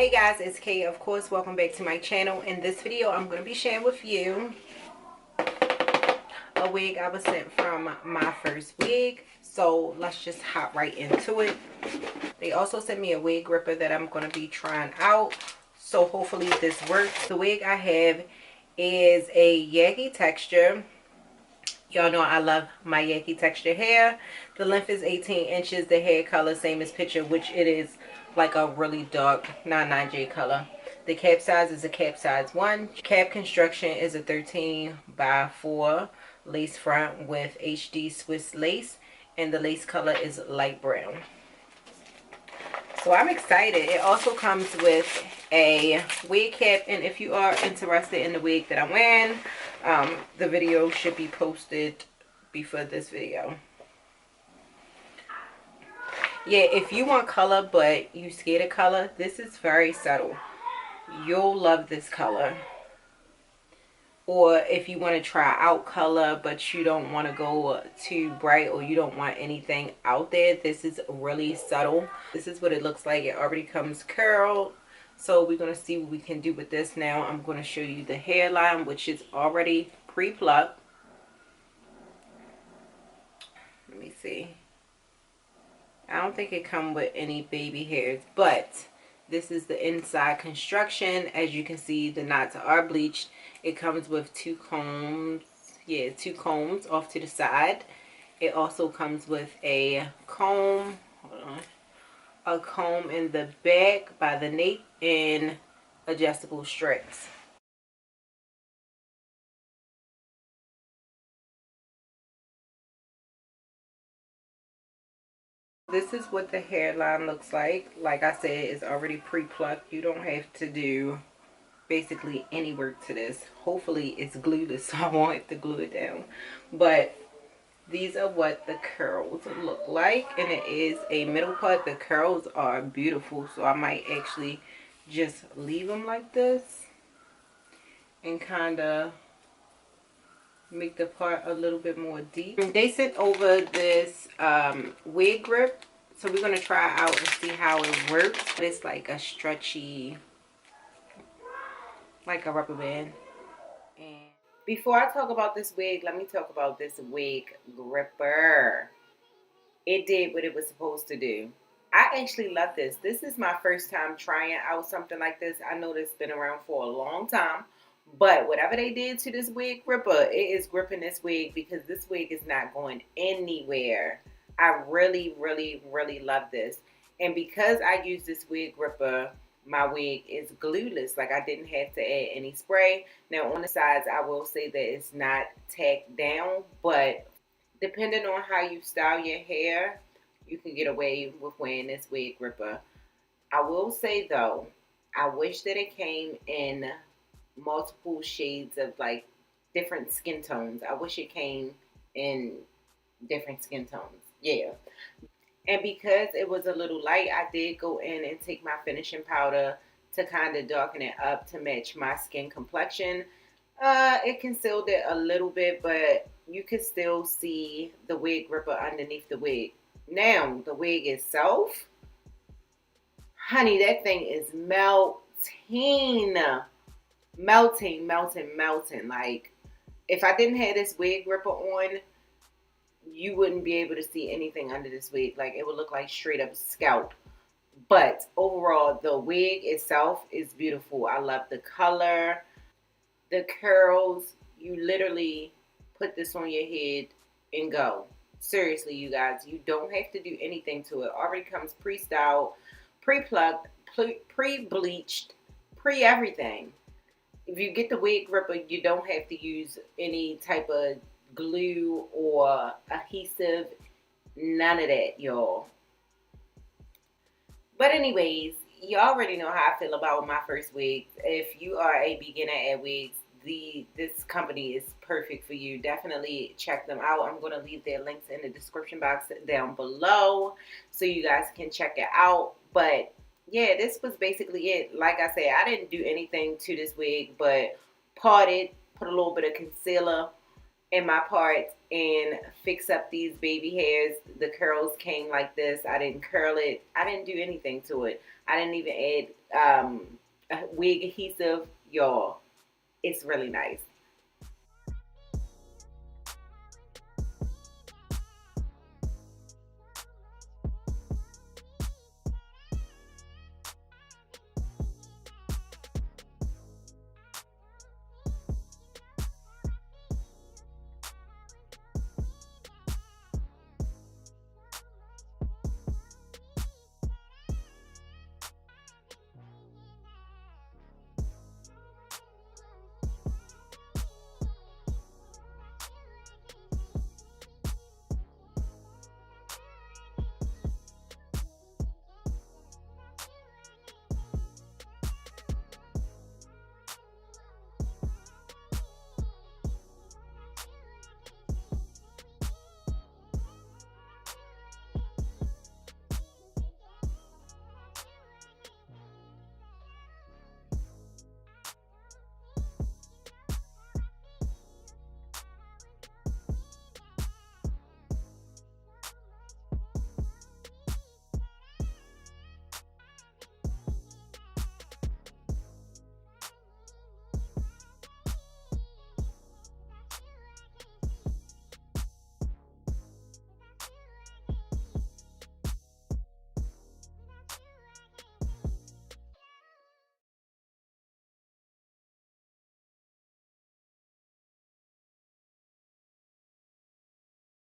Hey guys, it's Kay. Of course, welcome back to my channel. In this video, I'm going to be sharing with you a wig I was sent from MyFirstWig. So let's just hop right into it. They also sent me a wig gripper that I'm going to be trying out. So hopefully this works. The wig I have is a yaggy texture. Y'all know I love my yaggy texture hair. The length is 18 inches. The hair color same as picture, which it is like a really dark 99J color. The cap size is a cap size 1. Cap construction is a 13x4 lace front with HD Swiss lace, and the lace color is light brown. So I'm excited. It also comes with a wig cap, and if you are interested in the wig that I'm wearing, the video should be posted before this video. Yeah, if you want color but you scared of color, this is very subtle. You'll love this color. Or if you want to try out color but you don't want to go too bright, or you don't want anything out there, this is really subtle. This is what it looks like. It already comes curled. So we're going to see what we can do with this now. I'm going to show you the hairline, which is already pre-plucked. Let me see. I don't think it comes with any baby hairs, but this is the inside construction. As you can see, the knots are bleached. It comes with 2 combs. Yeah, 2 combs off to the side. It also comes with a comb. Hold on. A comb in the back by the nape and adjustable straps. This is what the hairline looks like. Like I said, it's already pre-plucked. You don't have to do basically any work to this. Hopefully it's glueless, so I won't have to glue it down. But these are what the curls look like, and it is a middle part. The curls are beautiful, so I might actually just leave them like this and kind of make the part a little bit more deep. They sent over this wig grip, so we're going to try it out and see how it works. It's like a stretchy, like a rubber band. And before I talk about this wig, let me talk about this wig gripper. It did what it was supposed to do. I actually love this. This is my first time trying out something like this. I know this has been around for a long time, but whatever they did to this wig gripper, it is gripping this wig, because this wig is not going anywhere. I really, really, really love this. And because I use this wig gripper, my wig is glueless. Like, I didn't have to add any spray. Now on the sides, I will say that it's not tacked down, but depending on how you style your hair, you can get away with wearing this wig gripper. I will say though, I wish that it came in multiple shades of like different skin tones. I wish it came in different skin tones. Yeah. And because it was a little light, I did go in and take my finishing powder to kind of darken it up to match my skin complexion. It concealed it a little bit, but you can still see the wig gripper underneath the wig. Now, the wig itself, honey, that thing is melting. Melting, melting, melting. Like, if I didn't have this wig gripper on, you wouldn't be able to see anything under this wig. Like, it would look like straight up scalp. But overall, the wig itself is beautiful. I love the color, the curls. You literally put this on your head and go. Seriously, you guys, you don't have to do anything to it. Already comes pre-styled, pre-plucked, pre-bleached, pre-everything. If you get the wig gripper, you don't have to use any type of glue or adhesive. None of that, y'all. But anyways, you already know how I feel about MyFirstWig. If you are a beginner at wigs, this company is perfect for you. Definitely check them out. I'm going to leave their links in the description box down below so you guys can check it out. But yeah, this was basically it. Like I said, I didn't do anything to this wig but parted, put a little bit of concealer in my parts, and fix up these baby hairs. The curls came like this. I didn't curl it. I didn't do anything to it. I didn't even add a wig adhesive. Y'all, it's really nice.